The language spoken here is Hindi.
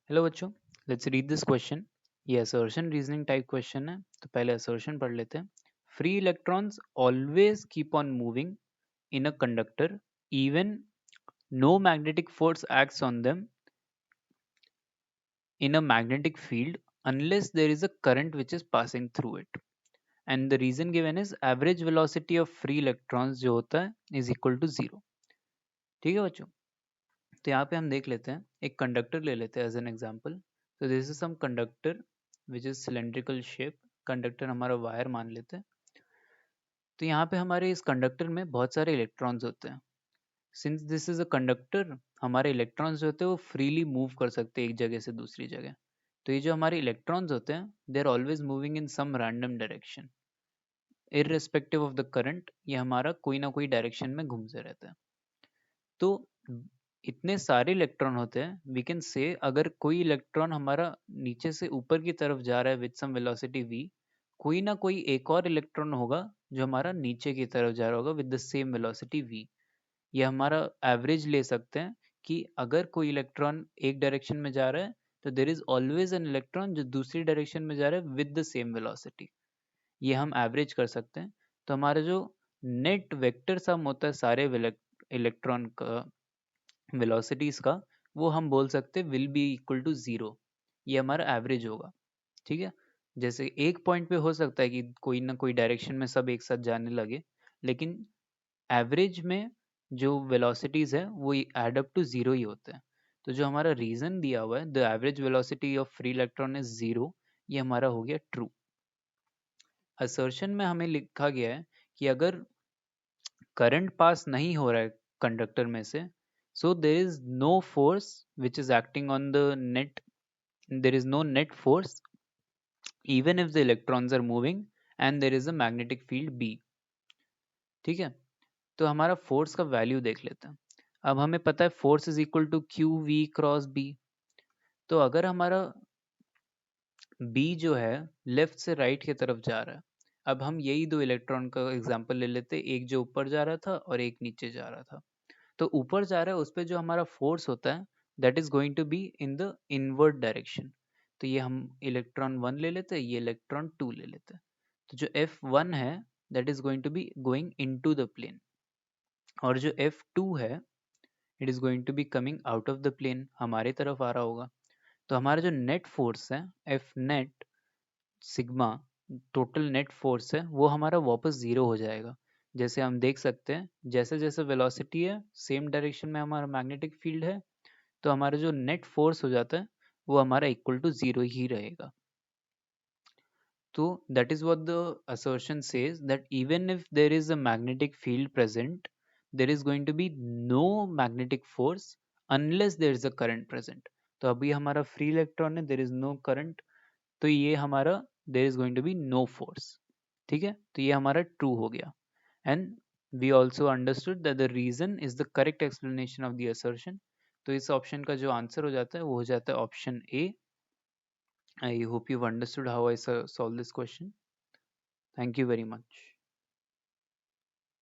हेलो बच्चों, लेट्स रीड दिस क्वेश्चन। ये असर्शन रीजनिंग टाइप क्वेश्चन है, तो पहले असर्शन पढ़ लेते हैं। Free electrons always keep on moving in a conductor even know magnetic force acts on them in a magnetic field unless there is a current which is passing through it. And the reason given is average velocity of free electrons जो होता है is equal to 0. ठीक है बच्चों, तो यहाँ पे हम देख लेते हैं, एक कंडक्टर ले लेते हैं एज एन एग्जांपल। तो this is some conductor which is cylindrical shape. Conductor हमारा वायर मान लेते हैं। तो यहाँ पे हमारे इस कंडक्टर में बहुत सारे इलेक्ट्रॉन्स होते हैं। Since this is a conductor, हमारे इलेक्ट्रॉन्स जो होते हैं वो फ्रीली मूव कर सकते हैं एक जगह से दूसरी जगह। तो ये जो हमारे इलेक्ट्रॉन्स होते हैं they are always moving in some random direction irrespective of the current. ये हमारा कोई ना कोई डायरेक्शन में घूमते रहता है। तो इतने सारे इलेक्ट्रॉन होते हैं, वी कैन से अगर कोई इलेक्ट्रॉन हमारा नीचे से ऊपर की तरफ जा रहा है विद सम वेलोसिटी v, कोई ना कोई एक और इलेक्ट्रॉन होगा जो हमारा नीचे की तरफ जा रहा होगा with the same velocity v। ये हमारा एवरेज ले सकते हैं कि अगर कोई इलेक्ट्रॉन एक डायरेक्शन में जा रहा है तो there is always an electron जो दूसरी डायरेक्शन में जा रहा है विद द सेम वेलोसिटी। ये हम एवरेज कर सकते हैं। तो हमारा जो नेट वेक्टर सम होता है सारे इलेक्ट्रॉन का वेलोसिटीज का, वो हम बोल सकते हैं विल बी इक्वल टू 0। ये हमारा एवरेज होगा। ठीक है, जैसे एक पॉइंट पे हो सकता है कि कोई ना कोई डायरेक्शन में सब एक साथ जाने लगे, लेकिन एवरेज में जो वेलोसिटीज है वो एड अप टू 0 ही होते हैं। तो जो हमारा रीजन दिया हुआ है the average velocity of free electron is 0, ये हमारा हो गया ट्रू। असर्शन में हमें लिखा गया है कि अगर करंट पास नहीं हो रहा है कंडक्टर में से, so there is no force which is acting on the net, there is no net force even if the electrons are moving and there is a magnetic field b। ठीक है, तो हमारा फोर्स का वैल्यू देख लेते हैं। अब हमें पता है force is equal to Q V cross B. तो अगर हमारा बी जो है लेफ्ट से राइट की तरफ जा रहा है, अब हम यही दो इलेक्ट्रॉन का एग्जांपल ले लेते हैं, एक जो ऊपर जा रहा था और एक नीचे जा रहा था। तो ऊपर जा रहा है उस पर जो हमारा फोर्स होता है that is going to be in the inward direction. तो ये हम इलेक्ट्रॉन 1 ले लेते हैं, ये इलेक्ट्रॉन 2 ले लेते हैं। तो जो F1 है that is going to be going into the plane, और जो F2 है it is going to be coming out of the plane, हमारे तरफ आ रहा होगा। तो हमारा जो नेट फोर्स है F net sigma, total net force है वो हमारा वापस 0 हो जाएगा। जैसे हम देख सकते हैं जैसे जैसे वेलोसिटी है सेम डायरेक्शन में हमारा मैग्नेटिक फील्ड है, तो हमारा जो नेट फोर्स हो जाता है वो हमारा इक्वल टू 0 ही रहेगा। तो that is what the assertion says, that even if there is a magnetic field present, there is going to be no magnetic force unless there is a current present। तो अभी हमारा फ्री इलेक्ट्रॉन है, there is no current, तो ये हमारा there is going to be no force। ठीक है, तो ये हमारा ट्रू हो गया। And we also understood that the reason is the correct explanation of the assertion। तो इस ऑप्शन का जो आंसर हो जाता है वो हो जाता है option A. I hope you've understood how I solve this question. Thank you very much.